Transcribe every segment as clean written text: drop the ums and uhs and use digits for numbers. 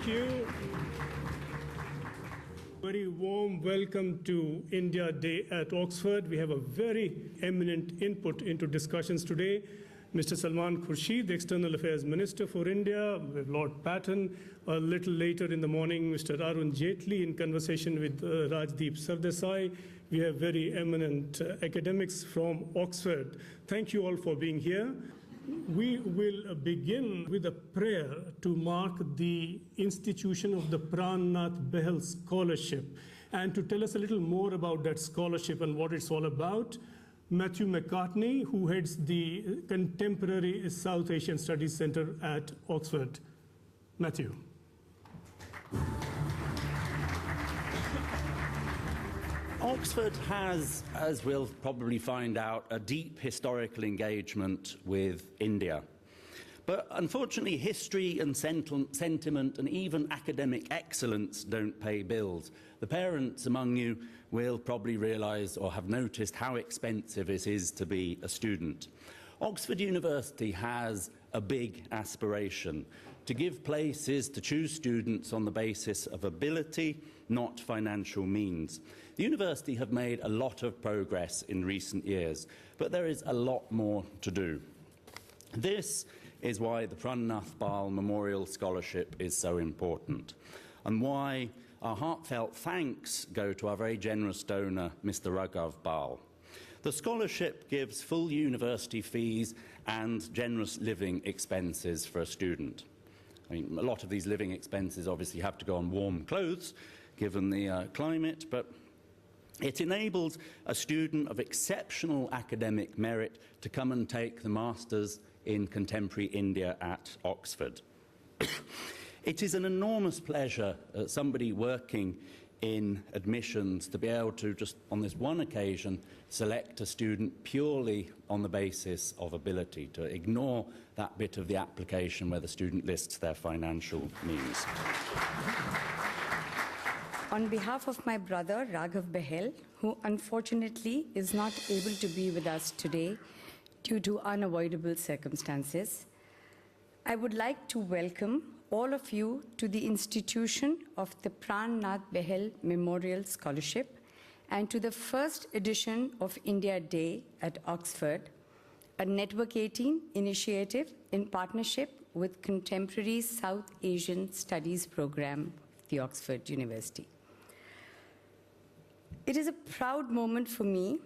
Thank you. Very warm welcome to India Day at Oxford. We have a very eminent input into discussions today. Mr. Salman Khurshid, the External Affairs Minister for India, with Lord Patten. A little later in the morning, Mr. Arun Jaitley in conversation with Rajdeep Sardesai. We have very eminent academics from Oxford. Thank you all for being here. We will begin with a prayer to mark the institution of the Pran Nath Bahal Scholarship. And to tell us a little more about that scholarship and what it's all about, Matthew McCartney, who heads the Contemporary South Asian Studies Center at Oxford. Matthew. Oxford has, as we'll probably find out, a deep historical engagement with India. But unfortunately, history and sentiment and even academic excellence don't pay bills. The parents among you will probably realise or have noticed how expensive it is to be a student. Oxford University has a big aspiration: to give places to choose students on the basis of ability, not financial means. The university have made a lot of progress in recent years, but there is a lot more to do. This is why the Pran Nath Bahal Memorial Scholarship is so important, and why our heartfelt thanks go to our very generous donor, Mr. Raghav Baal. The scholarship gives full university fees and generous living expenses for a student. I mean, a lot of these living expenses obviously have to go on warm clothes, given the climate, but it enables a student of exceptional academic merit to come and take the Masters in Contemporary India at Oxford. It is an enormous pleasure, somebody working in admissions, to be able to just on this one occasion select a student purely on the basis of ability, to ignore that bit of the application where the student lists their financial means. On behalf of my brother Raghav Bahal, who unfortunately is not able to be with us today due to unavoidable circumstances, I would like to welcome all of you to the institution of the Pran Nath Bahal Memorial Scholarship and to the first edition of India Day at Oxford, a Network 18 initiative in partnership with Contemporary South Asian Studies Program of the Oxford University. It is a proud moment for me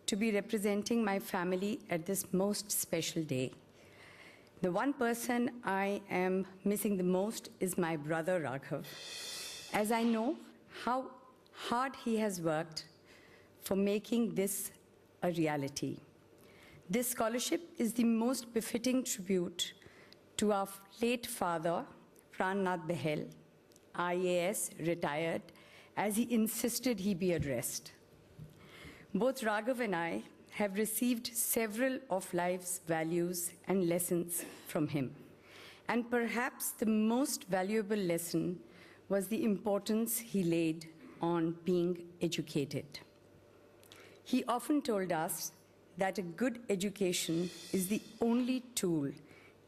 to be representing my family at this most special day. The one person I am missing the most is my brother Raghav, as I know how hard he has worked for making this a reality. This scholarship is the most befitting tribute to our late father, Pran Nath Bahal, IAS, retired, as he insisted he be addressed. Both Raghav and I have received several of life's values and lessons from him. And perhaps the most valuable lesson was the importance he laid on being educated. He often told us that a good education is the only tool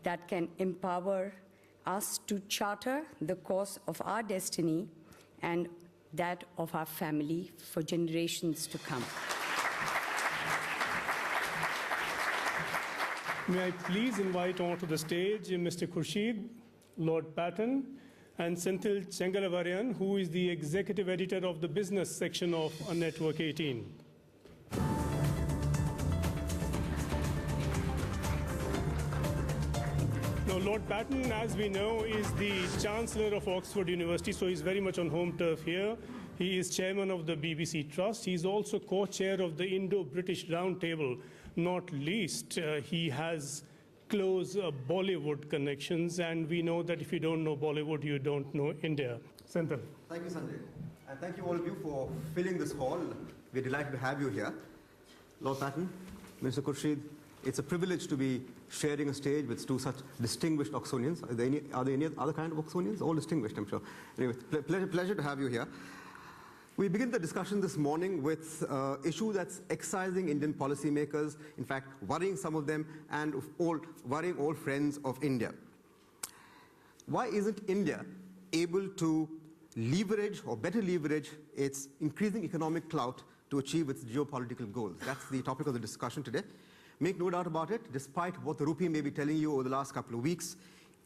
that can empower us to charter the course of our destiny and that of our family for generations to come. May I please invite onto the stage Mr. Khurshid, Lord Patten, and Senthil Chengalavarian, who is the executive editor of the business section of Network 18. Now, Lord Patten, as we know, is the Chancellor of Oxford University, so he's very much on home turf here. He is chairman of the BBC Trust. He's also co-chair of the Indo-British Roundtable. Not least, he has close Bollywood connections, and we know that if you don't know Bollywood, you don't know India. Senthil. Thank you, Sanjay. And thank you all of you for filling this hall. We're delighted to have you here. Lord Patten, Mr. Khurshid, it's a privilege to be sharing a stage with two such distinguished Oxonians. Are there any other kind of Oxonians? All distinguished, I'm sure. Anyway, pleasure to have you here. We begin the discussion this morning with an issue that's excising Indian policymakers, in fact, worrying some of them and worrying all friends of India. Why isn't India able to leverage or better leverage its increasing economic clout to achieve its geopolitical goals. That's the topic of the discussion today. Make no doubt about it, despite what the rupee may be telling you over the last couple of weeks,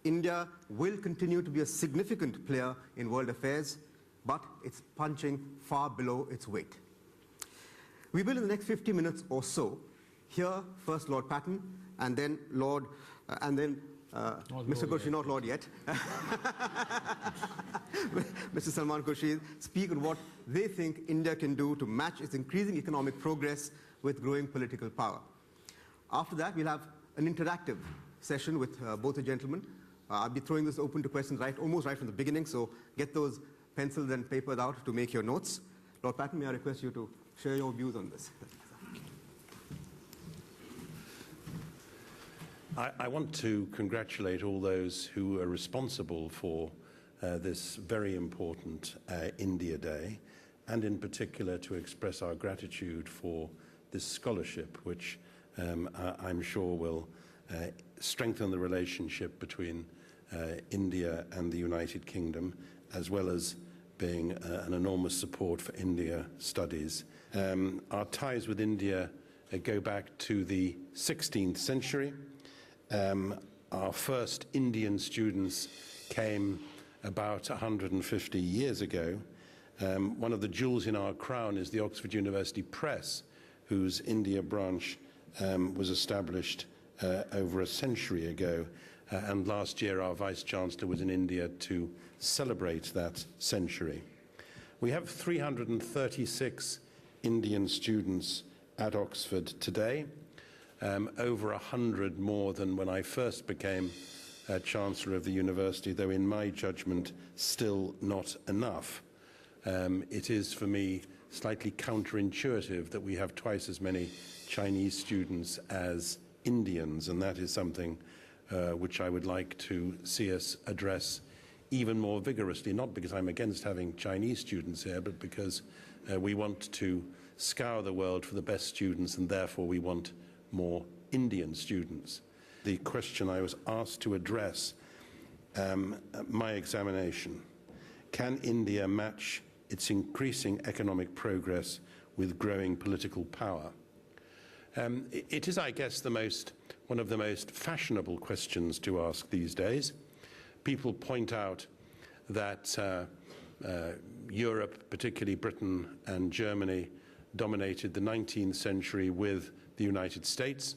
India will continue to be a significant player in world affairs, but it's punching far below its weight. We will, in the next 50 minutes or so, hear first Lord Patten, and then Mr. Khurshid, not Lord yet, Mr. Salman Khurshid, speak on what they think India can do to match its increasing economic progress with growing political power. After that, we'll have an interactive session with both the gentlemen. I'll be throwing this open to questions almost right from the beginning, so get those pencils and papers out to make your notes. Lord Patten, may I request you to share your views on this? I want to congratulate all those who are responsible for this very important India Day, and in particular to express our gratitude for this scholarship, which I'm sure will strengthen the relationship between India and the United Kingdom, as well as being an enormous support for India studies. Our ties with India go back to the 16th century. Our first Indian students came about 150 years ago. One of the jewels in our crown is the Oxford University Press, whose India branch was established over a century ago. And last year our Vice-Chancellor was in India to celebrate that century. We have 336 Indian students at Oxford today, over 100 more than when I first became Chancellor of the university, though in my judgment still not enough. It is for me slightly counterintuitive that we have twice as many Chinese students as Indians, and that is something which I would like to see us address even more vigorously, not because I'm against having Chinese students here, but because we want to scour the world for the best students, and therefore we want more Indian students. The question I was asked to address, my examination: can India match its increasing economic progress with growing political power? It is, I guess, one of the most fashionable questions to ask these days. People point out that Europe, particularly Britain and Germany, dominated the 19th century with the United States,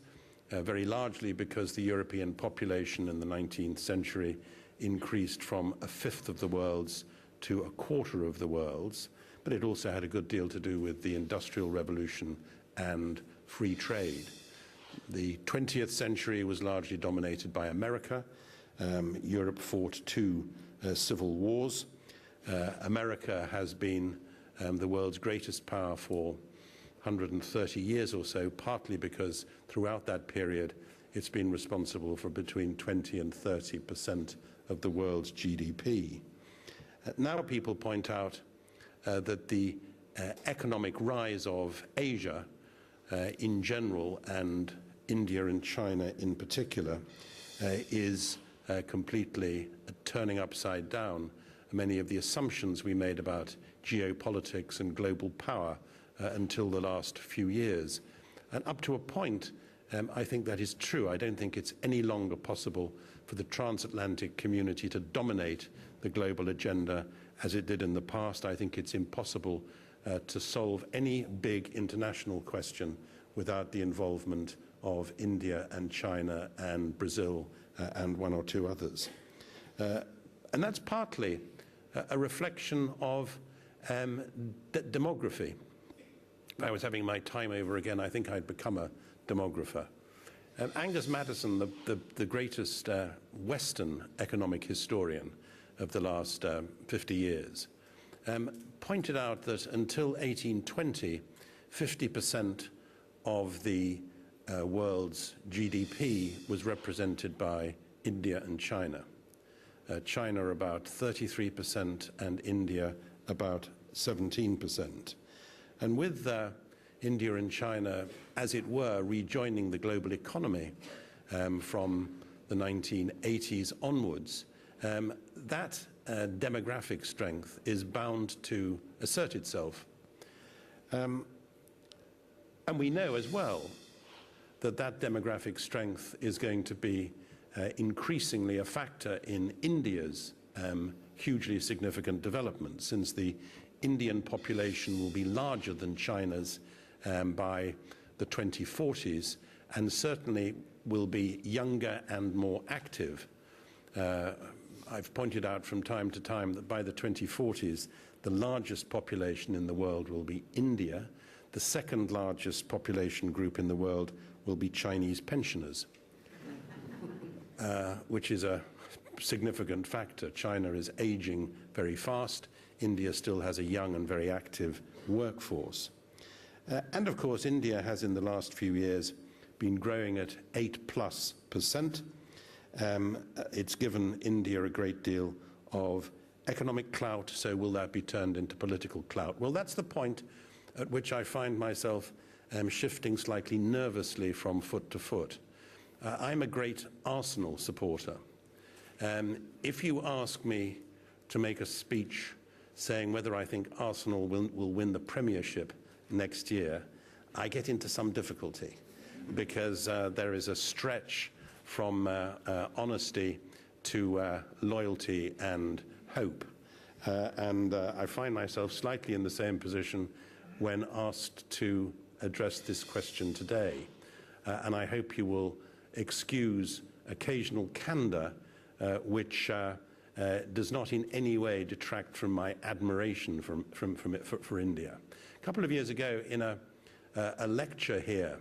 very largely because the European population in the 19th century increased from a fifth of the world's to a quarter of the world's, but it also had a good deal to do with the Industrial Revolution and free trade. The 20th century was largely dominated by America. Europe fought two civil wars. America has been the world's greatest power for 130 years or so, partly because throughout that period it's been responsible for between 20 and 30% of the world's GDP. Now people point out that the economic rise of Asia in general, and India and China in particular, is completely turning upside down many of the assumptions we made about geopolitics and global power until the last few years. And up to a point, I think that is true. I don't think it's any longer possible for the transatlantic community to dominate the global agenda as it did in the past. I think it's impossible to solve any big international question without the involvement of India and China and Brazil and one or two others. And that's partly a reflection of demography. If I was having my time over again, I think I'd become a demographer. Angus Maddison, the greatest Western economic historian of the last 50 years, pointed out that until 1820, 50% of the world's GDP was represented by India and China. China about 33% and India about 17%. And with India and China, as it were, rejoining the global economy from the 1980s onwards, that demographic strength is bound to assert itself. And we know as well that that demographic strength is going to be increasingly a factor in India's hugely significant development, since the Indian population will be larger than China's by the 2040s, and certainly will be younger and more active. I've pointed out from time to time that by the 2040s, the largest population in the world will be India. The second largest population group in the world will be Chinese pensioners, which is a significant factor. China is aging very fast. India still has a young and very active workforce. And of course, India has in the last few years been growing at 8+%. It's given India a great deal of economic clout, so will that be turned into political clout? Well, that's the point at which I find myself shifting slightly nervously from foot to foot. I'm a great Arsenal supporter. If you ask me to make a speech saying whether I think Arsenal will win the Premiership next year, I get into some difficulty, because there is a stretch from honesty to loyalty and hope. And I find myself slightly in the same position when asked to address this question today. And I hope you will excuse occasional candor which does not in any way detract from my admiration for India. A couple of years ago, in a lecture here,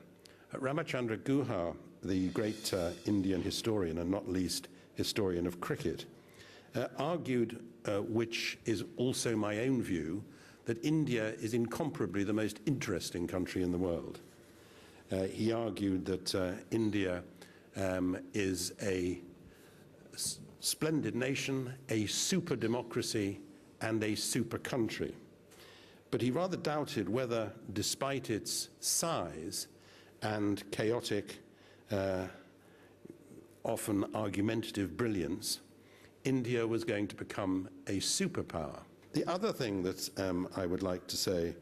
Ramachandra Guha, the great Indian historian and not least historian of cricket, argued, which is also my own view, that India is incomparably the most interesting country in the world. He argued that India is a splendid nation, a super democracy, and a super country. But he rather doubted whether, despite its size and chaotic, often argumentative brilliance, India was going to become a superpower. The other thing that I would like to say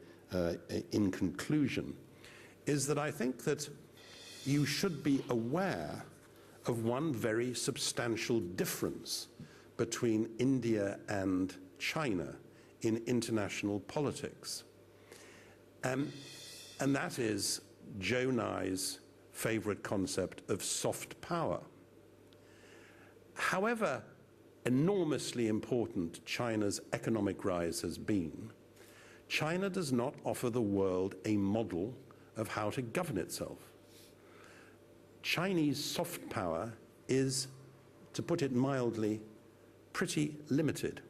in conclusion is that I think that you should be aware of one very substantial difference between India and China in international politics. And that is Joe Nye's favorite concept of soft power. However enormously important China's economic rise has been, China does not offer the world a model of how to govern itself. Chinese soft power is, to put it mildly, pretty limited.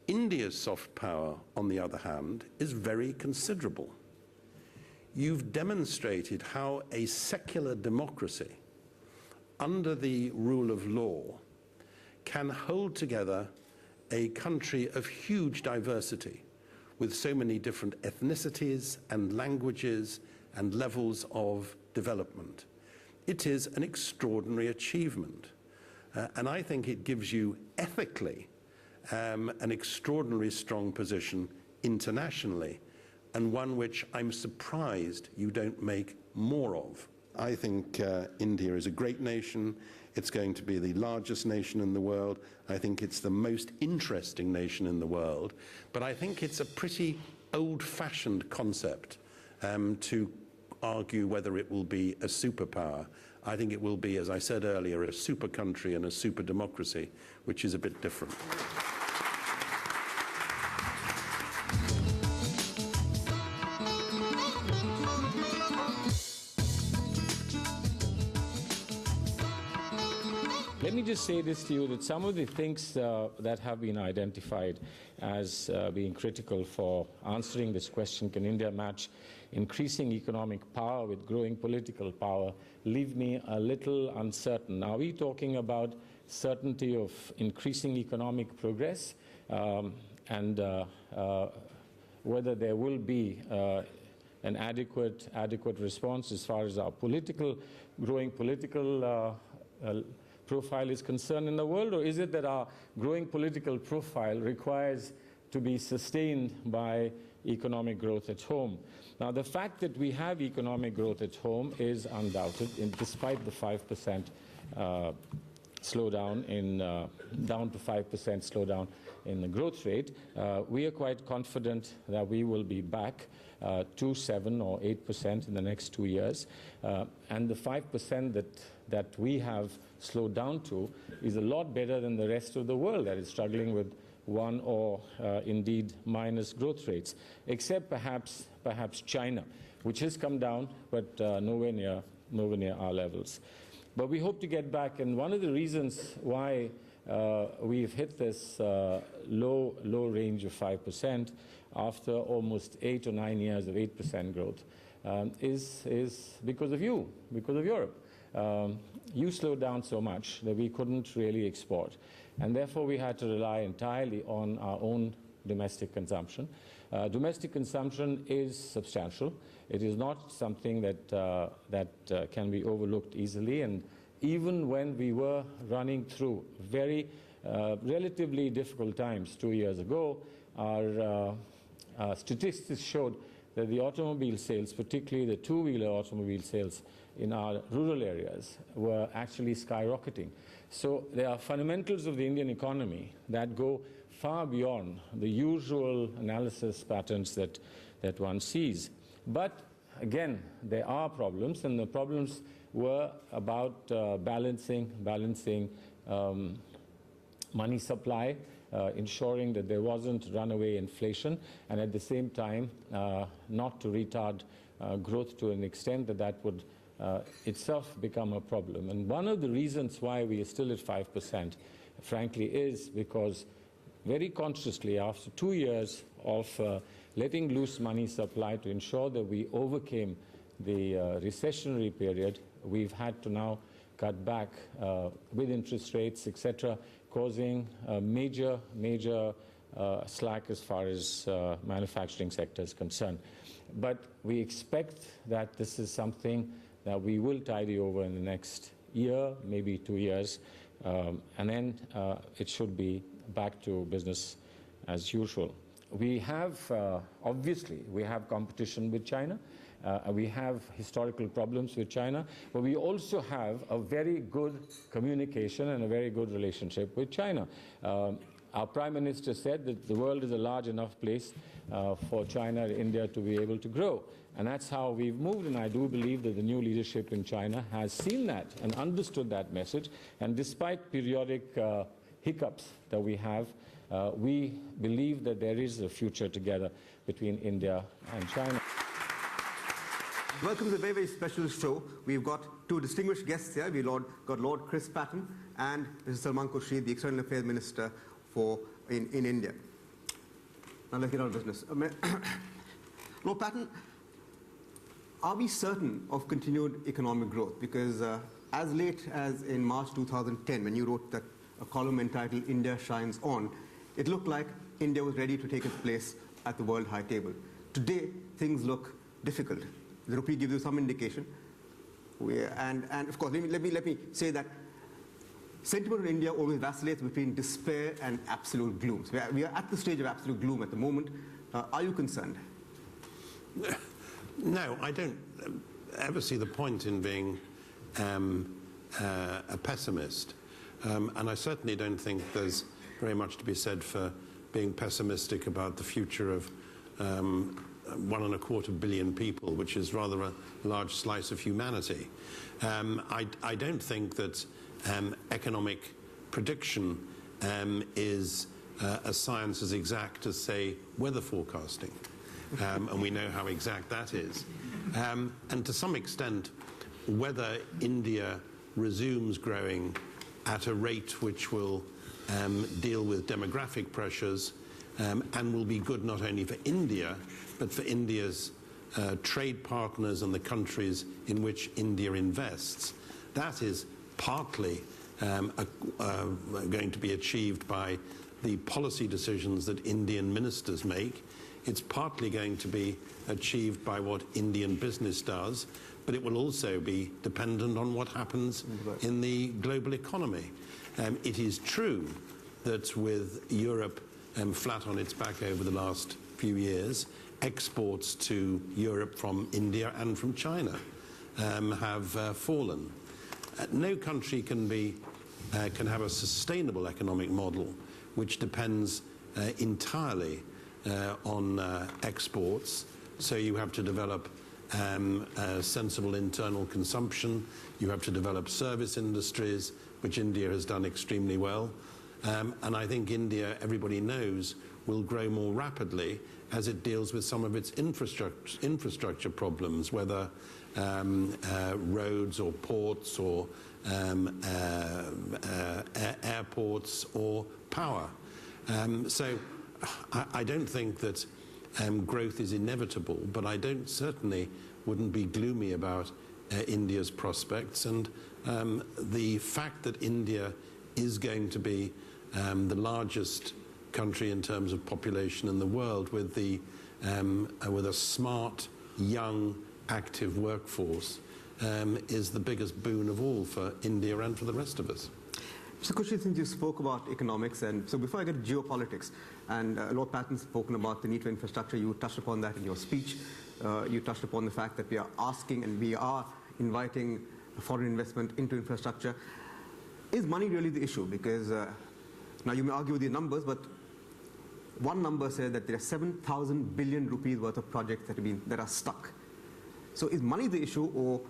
India's soft power, on the other hand, is very considerable. You've demonstrated how a secular democracy, under the rule of law, can hold together a country of huge diversity, with so many different ethnicities and languages and levels of development. It is an extraordinary achievement. And I think it gives you ethically an extraordinarily strong position internationally, and one which I'm surprised you don't make more of. I think India is a great nation. It's going to be the largest nation in the world. I think it's the most interesting nation in the world. But I think it's a pretty old-fashioned concept to argue whether it will be a superpower. I think it will be, as I said earlier, a super country and a super democracy, which is a bit different. Let me just say this to you, that some of the things that have been identified as being critical for answering this question, can India match increasing economic power with growing political power, leave me a little uncertain. Are we talking about certainty of increasing economic progress and whether there will be an adequate response as far as our growing political profile is concerned in the world, or is it that our growing political profile requires to be sustained by economic growth at home? Now, the fact that we have economic growth at home is undoubted, despite the 5% slowdown in down to 5% slowdown in the growth rate. We are quite confident that we will be back to 7 or 8% in the next 2 years, and the 5% that we have slowed down to is a lot better than the rest of the world that is struggling with 1 or indeed minus growth rates, except perhaps China, which has come down, but nowhere near our levels. But we hope to get back, and one of the reasons why we've hit this low range of 5% after almost 8 or 9 years of 8% growth is because of you, because of Europe. You slowed down so much that we couldn't really export, and therefore we had to rely entirely on our own domestic consumption. Domestic consumption is substantial. It is not something that can be overlooked easily, and even when we were running through very relatively difficult times 2 years ago, our statistics showed that the automobile sales, particularly the two-wheeler automobile sales in our rural areas, were actually skyrocketing. So there are fundamentals of the Indian economy that go far beyond the usual analysis patterns that one sees. But again, there are problems, and the problems were about balancing money supply, ensuring that there wasn't runaway inflation, and at the same time not to retard growth to an extent that would itself become a problem. And one of the reasons why we are still at 5%, frankly, is because very consciously, after 2 years of letting loose money supply to ensure that we overcame the recessionary period, we've had to now cut back with interest rates, etc., causing a major slack as far as manufacturing sector is concerned. But we expect that this is something that we will tidy over in the next year, maybe 2 years, and then it should be back to business as usual. We have, obviously, we have competition with China. We have historical problems with China, but we also have a very good communication and a very good relationship with China. Our Prime Minister said that the world is a large enough place for China and India to be able to grow. And that's how we've moved, and I do believe that the new leadership in China has seen that and understood that message. And despite periodic hiccups that we have, we believe that there is a future together between India and China. Welcome to a very, very special show. We've got two distinguished guests here. We've got Lord Patten and Mr. Salman Khurshid, the External Affairs Minister in India. Now let's get on to business. Lord Patten, are we certain of continued economic growth? Because as late as in March 2010, when you wrote that a column entitled India Shines On, it looked like India was ready to take its place at the world high table. Today, things look difficult. The rupee gives you some indication. And of course, let me say that sentiment in India always vacillates between despair and absolute gloom. So we are at the stage of absolute gloom at the moment. Are you concerned? No, I don't ever see the point in being a pessimist. And I certainly don't think there's very much to be said for being pessimistic about the future of 1.25 billion people, which is rather a large slice of humanity. I don't think that economic prediction is a science as exact as, say, weather forecasting. And we know how exact that is. And to some extent, whether India resumes growing at a rate which will deal with demographic pressures and will be good not only for India, but for India's trade partners and the countries in which India invests. That is partly going to be achieved by the policy decisions that Indian ministers make. It's partly going to be achieved by what Indian business does, but it will also be dependent on what happens in the global economy. It is true that with Europe flat on its back over the last few years, exports to Europe from India and from China have fallen. No country can have a sustainable economic model which depends entirely on exports. So you have to develop sensible internal consumption. You have to develop service industries, which India has done extremely well. And I think India, everybody knows, will grow more rapidly as it deals with some of its infrastructure problems, whether roads or ports or airports or power. So I don't think that growth is inevitable, but I certainly wouldn't be gloomy about India's prospects. And the fact that India is going to be the largest country in terms of population in the world with a smart, young, active workforce is the biggest boon of all for India and for the rest of us. Mr. Khurshid, since you spoke about economics, and so before I get to geopolitics, and Lord Patten's spoken about the need for infrastructure, you touched upon that in your speech. You touched upon the fact that we are asking and we are inviting foreign investment into infrastructure. Is money really the issue? Because now you may argue with the numbers, but one number says that there are 7,000 billion rupees worth of projects that are stuck. So is money the issue, or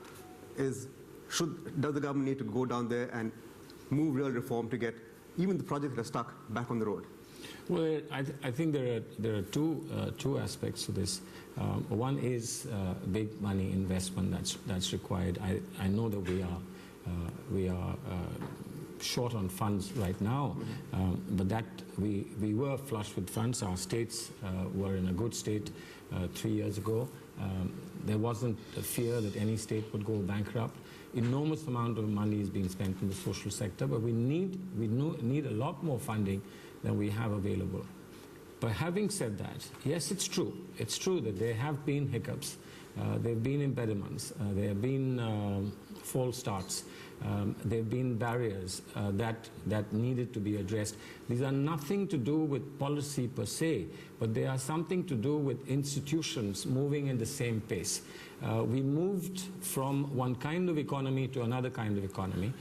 does the government need to go down there and move real reform to get even the projects that are stuck back on the road? Well, I think there are two aspects to this. One is big money investment that's required. I know that we are short on funds right now, but that we were flush with funds. Our states were in a good state 3 years ago. There wasn't a fear that any state would go bankrupt. Enormous amount of money is being spent in the social sector, but we need a lot more funding than we have available. But having said that, yes, it's true. It's true that there have been hiccups. There have been impediments. There have been false starts. There have been barriers that needed to be addressed. These are nothing to do with policy per se, but they are something to do with institutions moving in the same pace. We moved from one kind of economy to another kind of economy.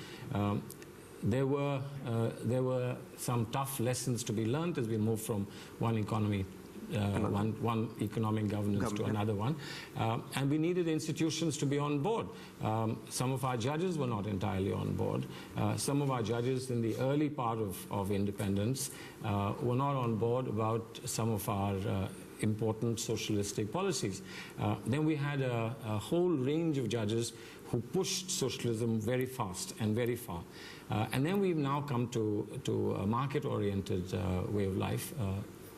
There were some tough lessons to be learned as we moved from one economy one economic governance to another one. And we needed institutions to be on board. Some of our judges were not entirely on board. Some of our judges in the early part of independence were not on board about some of our important socialistic policies. Then we had a whole range of judges who pushed socialism very fast and very far. And then we've now come to a market-oriented way of life.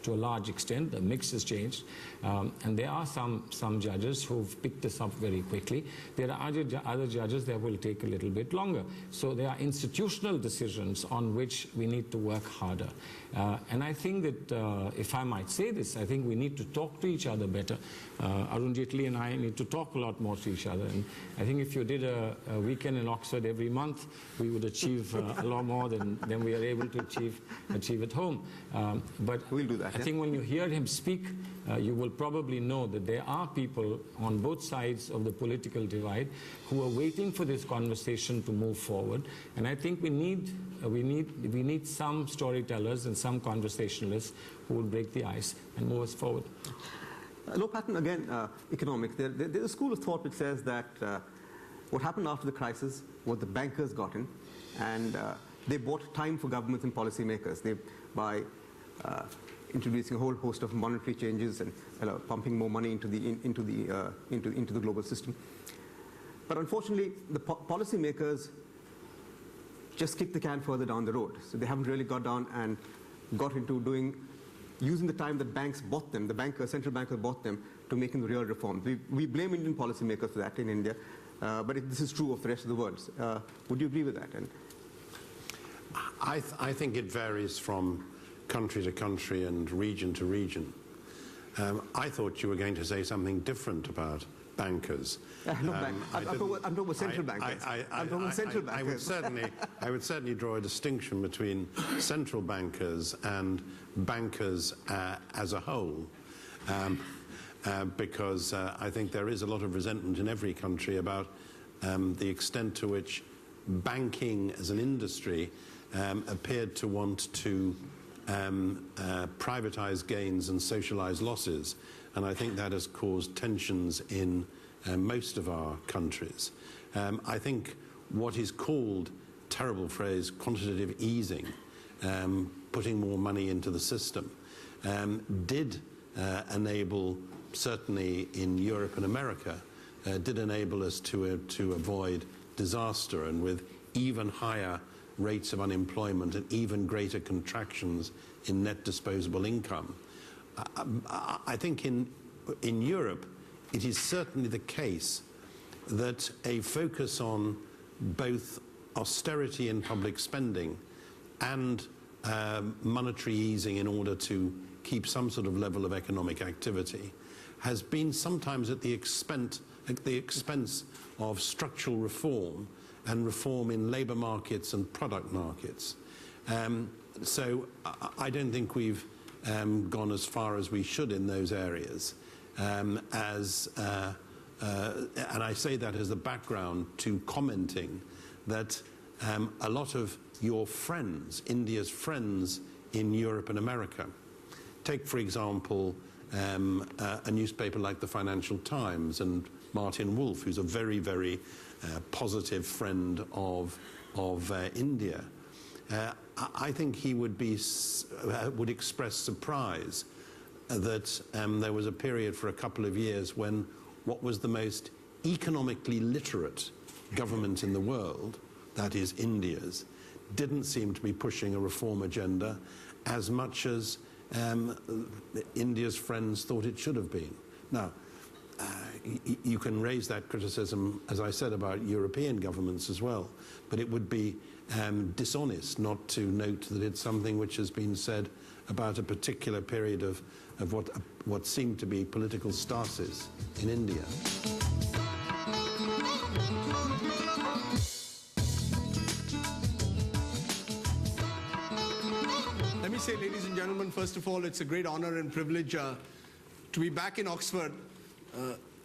To a large extent, the mix has changed, and there are some judges who've picked this up very quickly. There are other judges that will take a little bit longer. So there are institutional decisions on which we need to work harder. And I think that, if I might say this, I think we need to talk to each other better. Arun Jaitley and I need to talk a lot more to each other. And I think if you did a weekend in Oxford every month, we would achieve a lot more than we are able to achieve at home. But we'll do that. I think when you hear him speak, you will probably know that there are people on both sides of the political divide who are waiting for this conversation to move forward. And I think we need some storytellers and some conversationalists who will break the ice and move us forward. Lord Patten, again, economics. There's a school of thought which says that what happened after the crisis was the bankers got in, and they bought time for governments and policymakers. By introducing a whole host of monetary changes and pumping more money into the global system. But unfortunately, the policymakers just kicked the can further down the road. So they haven't really got down and got into using the time that banks bought them, central bankers bought them, to making the real reforms. We blame Indian policymakers for that in India, but this is true of the rest of the world. Would you agree with that? And I think it varies from country to country and region to region. I thought you were going to say something different about bankers. I'm talking about central bankers. I'm talking central bankers. I would certainly draw a distinction between central bankers and bankers as a whole, because I think there is a lot of resentment in every country about the extent to which banking as an industry appeared to want to privatize gains and socialize losses. And I think that has caused tensions in most of our countries. I think what is called, terrible phrase, quantitative easing, putting more money into the system, did enable, certainly in Europe and America, did enable us to avoid disaster, and with even higher rates of unemployment and even greater contractions in net disposable income. I think in Europe, it is certainly the case that a focus on both austerity in public spending and monetary easing in order to keep some sort of level of economic activity has been sometimes at the expense of structural reform and reform in labour markets and product markets. So I don't think we've gone as far as we should in those areas. And I say that as a background to commenting that a lot of your friends, India's friends in Europe and America, take for example a newspaper like the Financial Times and Martin Wolf, who's a very, very positive friend of India. I think he would express surprise that there was a period for a couple of years when what was the most economically literate government in the world, that is India's, didn't seem to be pushing a reform agenda as much as India's friends thought it should have been. Now, you can raise that criticism, as I said, about European governments as well, but it would be dishonest not to note that it's something which has been said about a particular period of what seemed to be political stasis in India. Let me say, ladies and gentlemen, first of all, it's a great honor and privilege to be back in Oxford,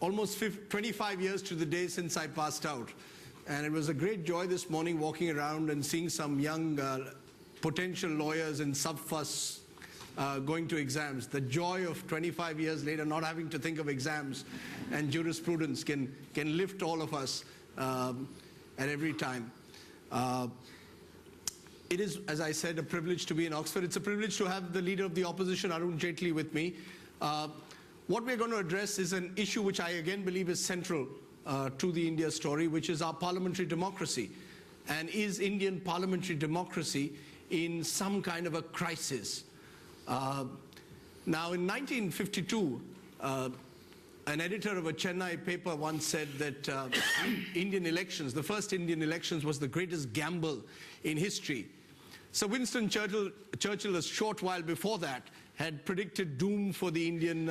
almost 25 years to the day since I passed out. And it was a great joy this morning walking around and seeing some young potential lawyers in sub-fuss going to exams. The joy of 25 years later not having to think of exams and jurisprudence can lift all of us at every time. It is, as I said, a privilege to be in Oxford. It's a privilege to have the leader of the opposition, Arun Jaitley, with me. What we're going to address is an issue which I again believe is central to the India story, which is our parliamentary democracy. And is Indian parliamentary democracy in some kind of a crisis? Now, in 1952, an editor of a Chennai paper once said that Indian elections, the first Indian elections, was the greatest gamble in history. Sir Winston Churchill, a short while before that, had predicted doom for the Indian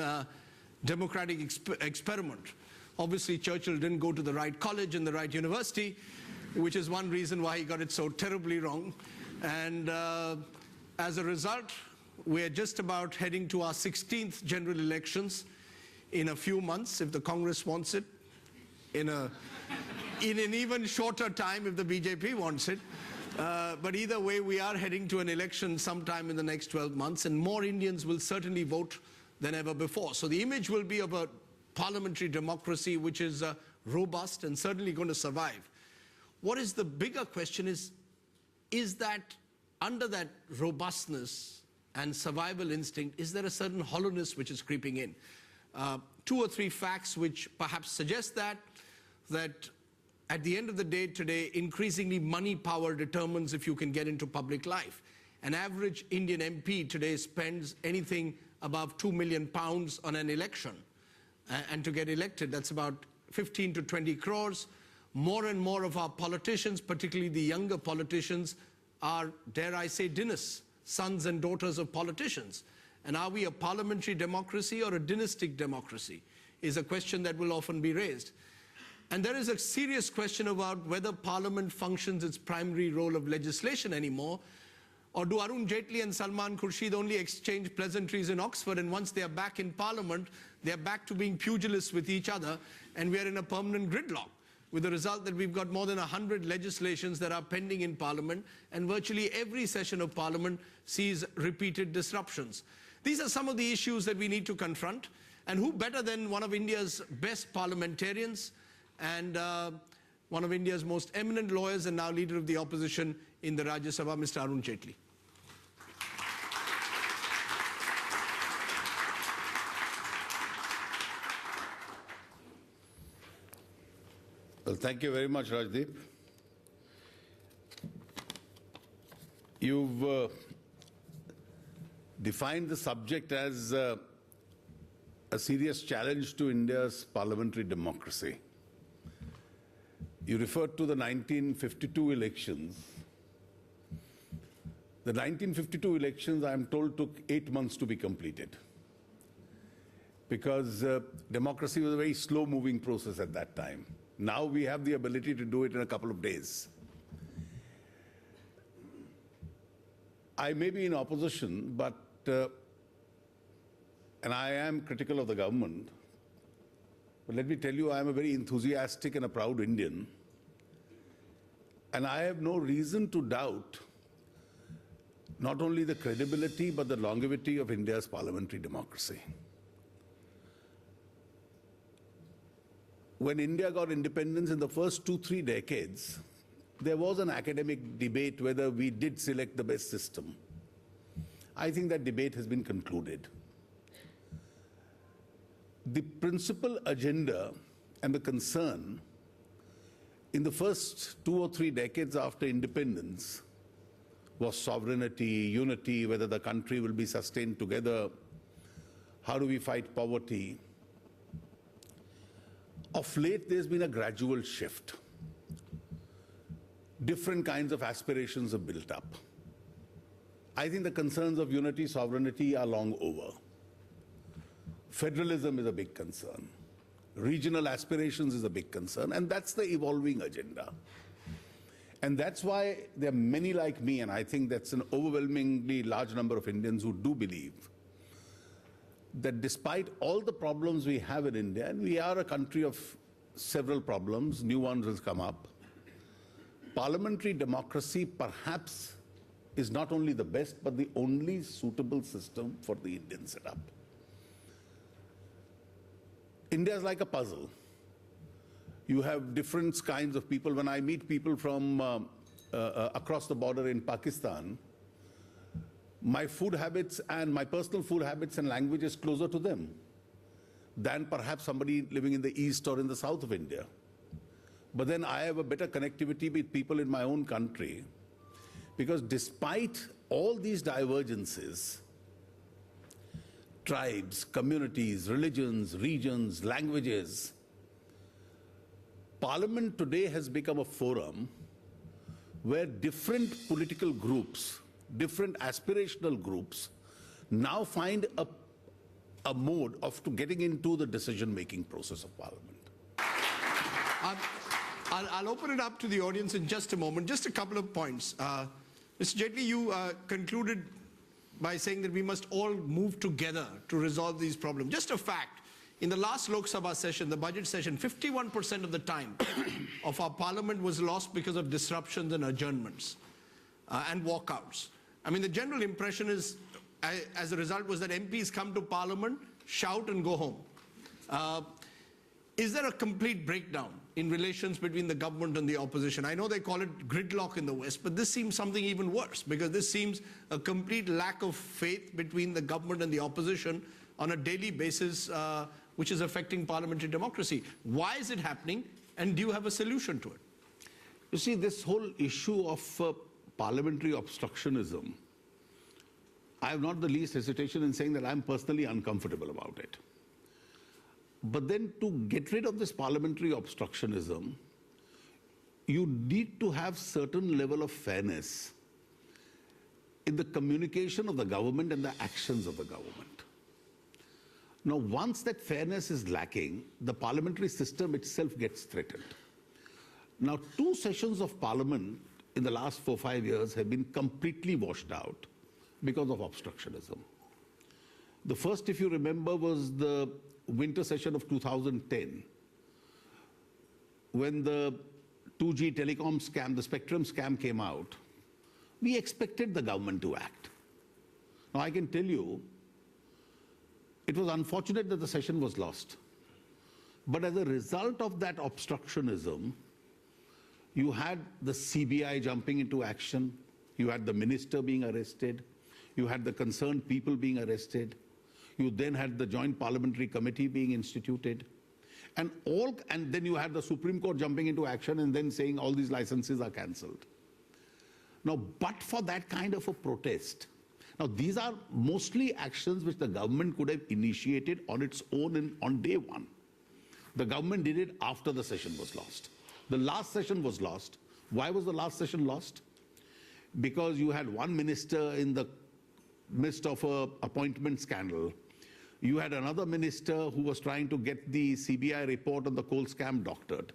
democratic experiment. Obviously, Churchill didn't go to the right college and the right university, which is one reason why he got it so terribly wrong. And as a result, we're just about heading to our 16th general elections in a few months, if the Congress wants it, in an even shorter time if the BJP wants it. But either way, we are heading to an election sometime in the next 12 months, and more Indians will certainly vote than ever before. So the image will be of a parliamentary democracy which is robust and certainly going to survive. What is the bigger question is that under that robustness and survival instinct, is there a certain hollowness which is creeping in? 2 or 3 facts which perhaps suggest that at the end of the day today, increasingly money power determines if you can get into public life. An average Indian MP today spends anything above £2 million on an election. And to get elected, that's about 15 to 20 crores. More and more of our politicians, particularly the younger politicians, are, dare I say, dynasts, sons and daughters of politicians. And are we a parliamentary democracy or a dynastic democracy? is a question that will often be raised. And there is a serious question about whether Parliament functions its primary role of legislation anymore, or do Arun Jaitley and Salman Khurshid only exchange pleasantries in Oxford, and once they are back in Parliament, they are back to being pugilists with each other, and we are in a permanent gridlock, with the result that we've got more than 100 legislations that are pending in Parliament, and virtually every session of Parliament sees repeated disruptions. These are some of the issues that we need to confront, and who better than one of India's best parliamentarians and one of India's most eminent lawyers and now leader of the opposition in the Rajya Sabha, Mr. Arun Jaitley. Well, thank you very much, Rajdeep. You've defined the subject as a serious challenge to India's parliamentary democracy. You referred to the 1952 elections. The 1952 elections, I am told, took 8 months to be completed, because democracy was a very slow-moving process at that time. Now we have the ability to do it in a couple of days. I may be in opposition, but and I am critical of the government, but let me tell you, I am a very enthusiastic and a proud Indian, and I have no reason to doubt not only the credibility but the longevity of India's parliamentary democracy. When India got independence in the first 2-3 decades, there was an academic debate whether we did select the best system. I think that debate has been concluded. The principal agenda and the concern in the first 2 or 3 decades after independence was sovereignty, unity, whether the country will be sustained together, how do we fight poverty. Of late, there's been a gradual shift. Different kinds of aspirations have built up. I think the concerns of unity, sovereignty are long over. Federalism is a big concern. Regional aspirations is a big concern, and that's the evolving agenda. And that's why there are many like me, and I think that's an overwhelmingly large number of Indians who do believe that despite all the problems we have in India, and we are a country of several problems, new ones will come up, parliamentary democracy perhaps is not only the best, but the only suitable system for the Indian setup. India is like a puzzle. You have different kinds of people. When I meet people from across the border in Pakistan, my food habits and my personal food habits and language is closer to them than perhaps somebody living in the east or in the south of India. But then I have a better connectivity with people in my own country, because despite all these divergences, tribes, communities, religions, regions, languages, Parliament today has become a forum where different political groups, different aspirational groups now find a mode of getting into the decision-making process of Parliament. I'll open it up to the audience in just a moment. Just a couple of points. Mr. Jaitley, you concluded by saying that we must all move together to resolve these problems. Just a fact. In the last Lok Sabha session, the budget session, 51% of the time of our parliament was lost because of disruptions and adjournments and walkouts. I mean, the general impression is, as a result, was that MPs come to parliament, shout and go home. Is there a complete breakdown in relations between the government and the opposition? I know they call it gridlock in the West, but this seems something even worse, because this seems a complete lack of faith between the government and the opposition on a daily basis, which is affecting parliamentary democracy. Why is it happening, and do you have a solution to it? You see, this whole issue of parliamentary obstructionism, I have not the least hesitation in saying that I'm personally uncomfortable about it. But then to get rid of this parliamentary obstructionism, you need to have certain level of fairness in the communication of the government and the actions of the government. Now, once that fairness is lacking, the parliamentary system itself gets threatened. Now, 2 sessions of parliament in the last 4 or 5 years have been completely washed out because of obstructionism. The first, if you remember, was the winter session of 2010, when the 2G telecom scam, the spectrum scam came out. We expected the government to act. Now, I can tell you, it was unfortunate that the session was lost. But as a result of that obstructionism, you had the CBI jumping into action, you had the minister being arrested, you had the concerned people being arrested, you then had the Joint Parliamentary Committee being instituted, and then you had the Supreme Court jumping into action and then saying all these licenses are cancelled. Now, but for that kind of a protest, now these are mostly actions which the government could have initiated on its own on day one. The government did it after the session was lost. The last session was lost. Why was the last session lost? Because you had one minister in the midst of an appointment scandal. You had another minister who was trying to get the CBI report on the coal scam doctored.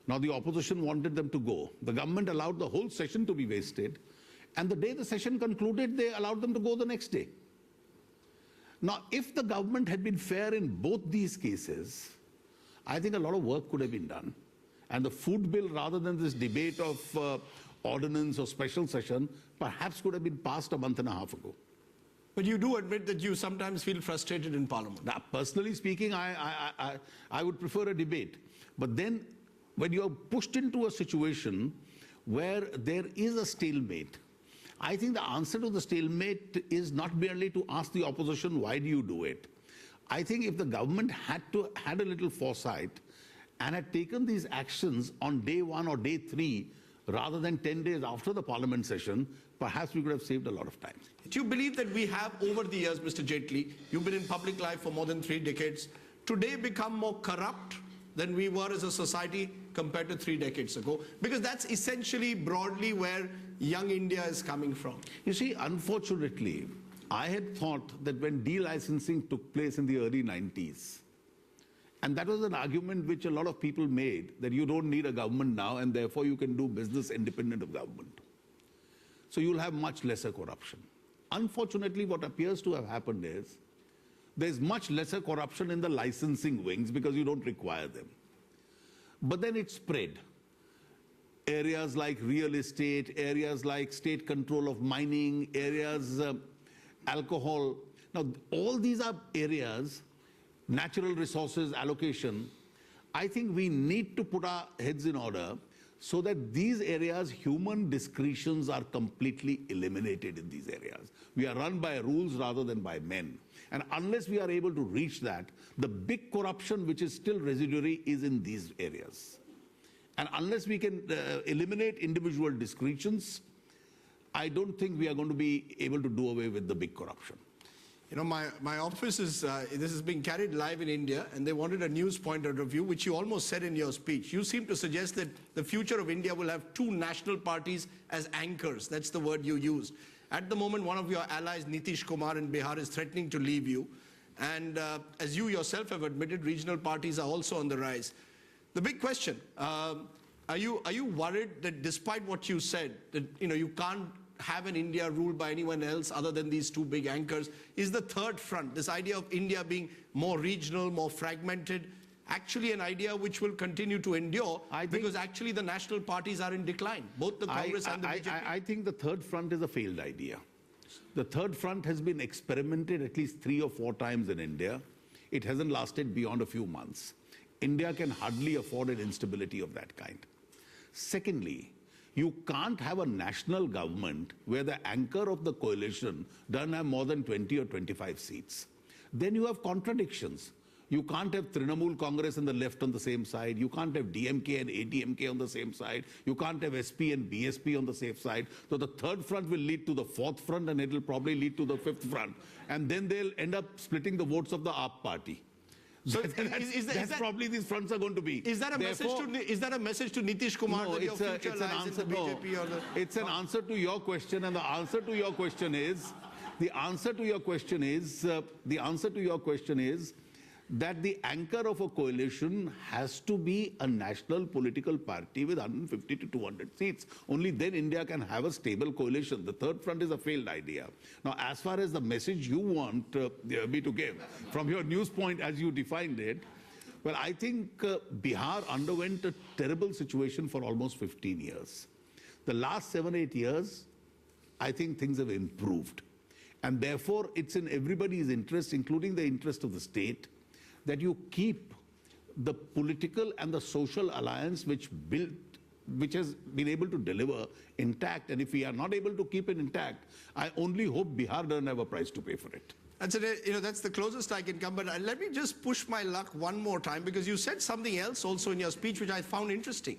Now the opposition wanted them to go. The government allowed the whole session to be wasted, and the day the session concluded, they allowed them to go the next day. Now, if the government had been fair in both these cases, I think a lot of work could have been done. And the food bill, rather than this debate of ordinance or special session, perhaps could have been passed a month and a half ago. But you do admit that you sometimes feel frustrated in Parliament. Now, personally speaking, I would prefer a debate. But then, when you are pushed into a situation where there is a stalemate, I think the answer to the stalemate is not merely to ask the opposition, why do you do it? I think if the government had a little foresight and had taken these actions on day 1 or day 3, rather than 10 days after the parliament session, perhaps we could have saved a lot of time. Do you believe that we have, over the years, Mr. Jaitley, you've been in public life for more than 3 decades, today become more corrupt than we were as a society compared to 3 decades ago? Because that's essentially broadly where young India is coming from. You see, unfortunately, I had thought that when delicensing took place in the early 90s, and that was an argument which a lot of people made, that you don't need a government now and therefore you can do business independent of government. So you'll have much lesser corruption. Unfortunately, what appears to have happened is there's much lesser corruption in the licensing wings because you don't require them. But then it spread. Areas like real estate, areas like state control of mining, areas, alcohol. Now, all these are areas, natural resources allocation. I think we need to put our heads in order so that these areas, human discretions are completely eliminated in these areas. We are run by rules rather than by men. And unless we are able to reach that, the big corruption which is still residuary is in these areas. And unless we can eliminate individual discretions, I don't think we are going to be able to do away with the big corruption. You know, my office is, this is being carried live in India, and they wanted a news point of view, which you almost said in your speech. You seem to suggest that the future of India will have 2 national parties as anchors. That's the word you used. At the moment, one of your allies, Nitish Kumar in Bihar, is threatening to leave you. And as you yourself have admitted, regional parties are also on the rise. The big question, are you worried that despite what you said, that you can't have an India ruled by anyone else other than these 2 big anchors? Is the third front, this idea of India being more regional, more fragmented, actually an idea which will continue to endure because actually the national parties are in decline, both the Congress and the BJP? I think the third front is a failed idea. The third front has been experimented at least 3 or 4 times in India. It hasn't lasted beyond a few months. India can hardly afford an instability of that kind. Secondly, you can't have a national government where the anchor of the coalition doesn't have more than 20 or 25 seats. Then you have contradictions. You can't have Trinamool Congress and the left on the same side. You can't have DMK and ADMK on the same side. You can't have SP and BSP on the same side. So the third front will lead to the fourth front, and it will probably lead to the fifth front. And then they'll end up splitting the votes of the AAP party. So that's probably these fronts are going to be. Is that a message to Nitish Kumar that your future lies in the BJP? It's an answer to your question, and the answer to your question is The answer to your question is that the anchor of a coalition has to be a national political party with 150 to 200 seats. Only then India can have a stable coalition. The third front is a failed idea. Now, as far as the message you want me to give, from your news point as you defined it, well, I think Bihar underwent a terrible situation for almost 15 years. The last 7-8 years, I think things have improved. And therefore, it's in everybody's interest, including the interest of the state, that you keep the political and the social alliance which has been able to deliver intact. And if we are not able to keep it intact, I only hope Bihar doesn't have a price to pay for it. That's the closest I can come. But let me just push my luck one more time, because you said something else also in your speech which I found interesting.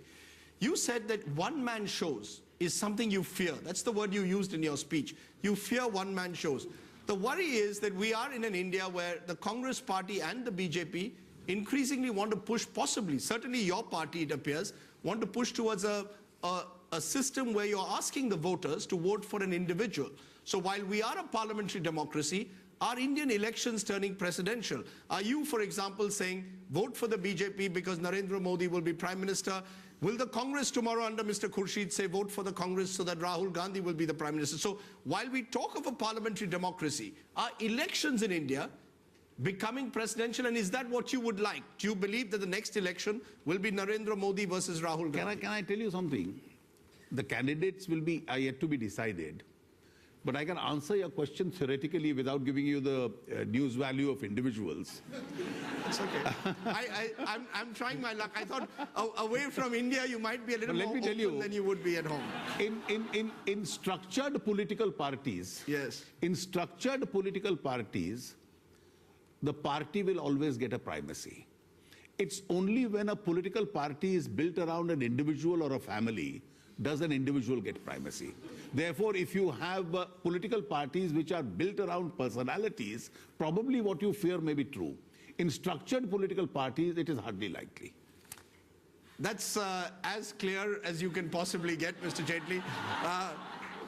You said that one-man shows is something you fear. That's the word you used in your speech. You fear one-man shows. The worry is that we are in an India where the Congress party and the BJP increasingly want to push, possibly, certainly your party, it appears, want to push towards a system where you're asking the voters to vote for an individual. So while we are a parliamentary democracy, are Indian elections turning presidential? Are you, for example, saying vote for the BJP because Narendra Modi will be Prime Minister? Will the Congress tomorrow under Mr. Khurshid say vote for the Congress so that Rahul Gandhi will be the Prime Minister? So while we talk of a parliamentary democracy, are elections in India becoming presidential, and is that what you would like? Do you believe that the next election will be Narendra Modi versus Rahul Gandhi? Can I tell you something? The candidates are yet to be decided. But I can answer your question theoretically without giving you the news value of individuals. It's okay. I'm trying my luck. I thought away from India you might be a little more open than you would be at home. In structured political parties, yes. In structured political parties, the party will always get a primacy. It's only when a political party is built around an individual or a family does an individual get primacy. Therefore, if you have political parties which are built around personalities, probably what you fear may be true. In structured political parties, it is hardly likely. That's as clear as you can possibly get, Mr. Jaitley.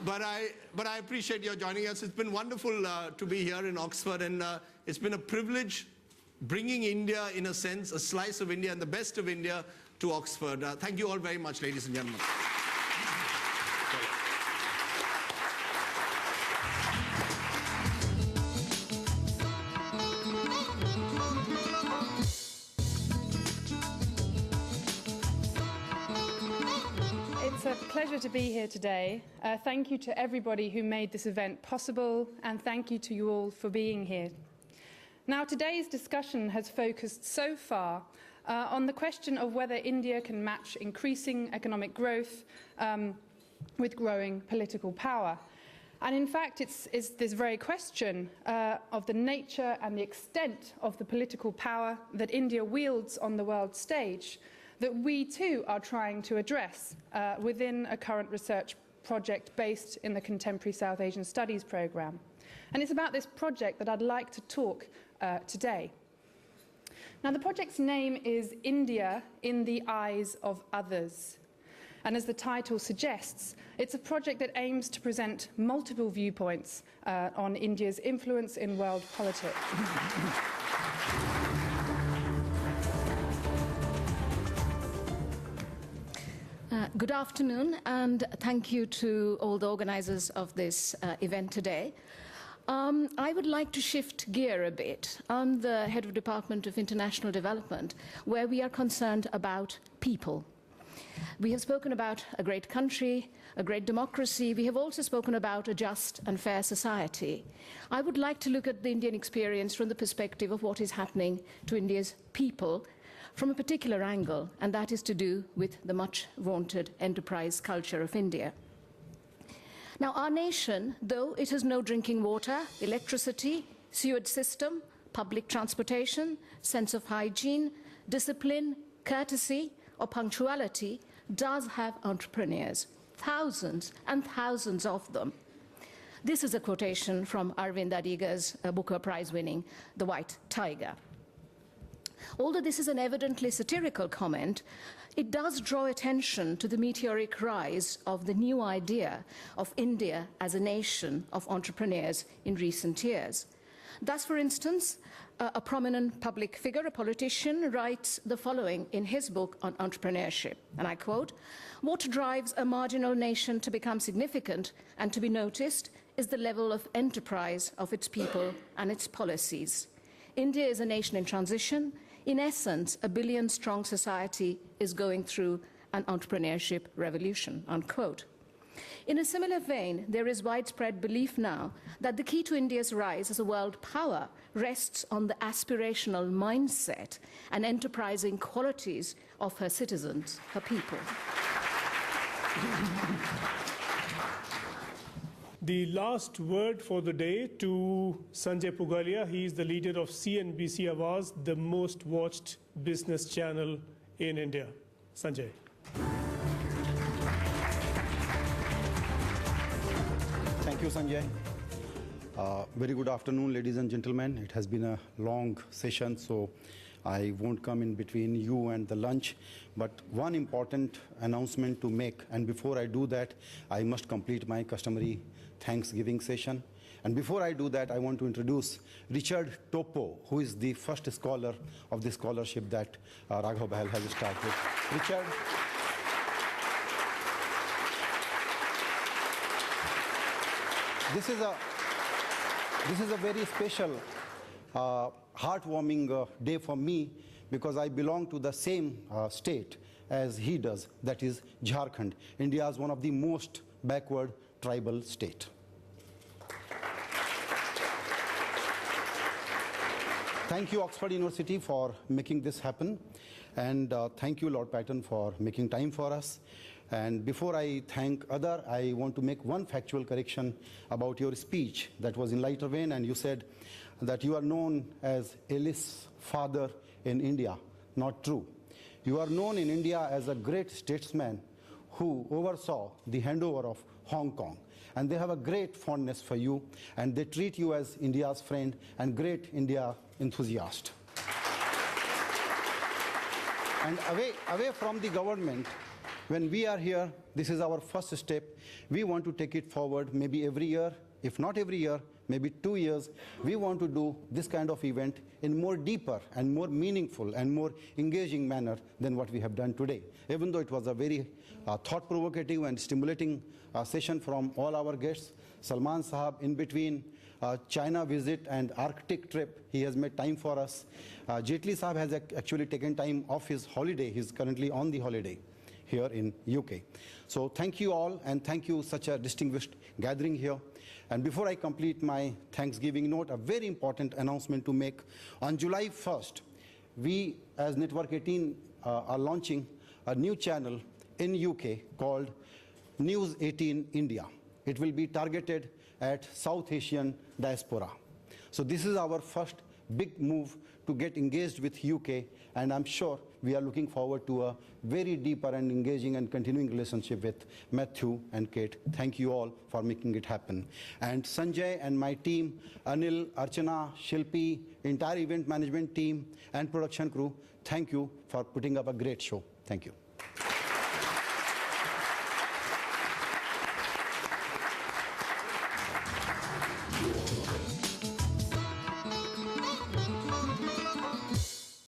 But I appreciate your joining us. It's been wonderful to be here in Oxford, and it's been a privilege bringing India, in a sense, a slice of India and the best of India to Oxford. Thank you all very much, ladies and gentlemen. It's a pleasure to be here today. Thank you to everybody who made this event possible, and thank you to you all for being here. Now, today's discussion has focused so far on the question of whether India can match increasing economic growth with growing political power. And in fact, it's this very question of the nature and the extent of the political power that India wields on the world stage that we too are trying to address within a current research project based in the Contemporary South Asian Studies programme. And it's about this project that I'd like to talk today. Now, the project's name is India in the Eyes of Others. And as the title suggests, it's a project that aims to present multiple viewpoints on India's influence in world politics. Good afternoon, and thank you to all the organisers of this event today. I would like to shift gear a bit. I'm the head of Department of International Development, where we are concerned about people. We have spoken about a great country, a great democracy. We have also spoken about a just and fair society. I would like to look at the Indian experience from the perspective of what is happening to India's people from a particular angle, and that is to do with the much vaunted enterprise culture of India. Now, our nation, though it has no drinking water, electricity, sewage system, public transportation, sense of hygiene, discipline, courtesy, or punctuality, does have entrepreneurs, thousands and thousands of them. This is a quotation from Arvind Adiga's Booker Prize winning The White Tiger. Although this is an evidently satirical comment, it does draw attention to the meteoric rise of the new idea of India as a nation of entrepreneurs in recent years. Thus, for instance, a prominent public figure, a politician, writes the following in his book on entrepreneurship, and I quote, "What drives a marginal nation to become significant and to be noticed is the level of enterprise of its people and its policies. India is a nation in transition. In essence, a billion-strong society is going through an entrepreneurship revolution," unquote. In a similar vein, there is widespread belief now that the key to India's rise as a world power rests on the aspirational mindset and enterprising qualities of her citizens, her people. The last word for the day to Sanjay Pugalia. He is the leader of CNBC Awaaz, the most watched business channel in India. Sanjay. Thank you, Sanjay. Very good afternoon, ladies and gentlemen. It has been a long session, so I won't come in between you and the lunch. But one important announcement to make, and before I do that, I must complete my customary Thanksgiving session. And before I do that, I want to introduce Richard Topo, who is the first scholar of the scholarship that Raghav Bahal has started. Richard. This is a very special, heartwarming day for me, because I belong to the same state as he does, that is Jharkhand, India's one of the most backward tribal state. Thank you, Oxford University, for making this happen, and thank you, Lord Patten, for making time for us. And before I thank other, I want to make one factual correction about your speech that was in lighter vein, and you said that you are known as Ellis' father in India. Not true. You are known in India as a great statesman who oversaw the handover of Hong Kong. And they have a great fondness for you, and they treat you as India's friend and great India enthusiast. And away from the government, when we are here, this is our first step. We want to take it forward maybe every year, if not every year, maybe 2 years. We want to do this kind of event in more deeper and more meaningful and more engaging manner than what we have done today. Even though it was a very thought-provocative and stimulating session from all our guests, Salman Sahab, in between China visit and Arctic trip, he has made time for us. Jaitley Sahab has actually taken time off his holiday. He's currently on the holiday here in UK. So thank you all, and thank you, such a distinguished gathering here. And before I complete my Thanksgiving note, a very important announcement to make. On July 1st, we as Network 18 are launching a new channel in UK called News 18 India. It will be targeted at South Asian diaspora. So this is our first big move to get engaged with UK, and I'm sure we are looking forward to a very deeper and engaging and continuing relationship with Matthew and Kate. Thank you all for making it happen. And Sanjay and my team, Anil, Archana, Shilpi, entire event management team and production crew, thank you for putting up a great show. Thank you.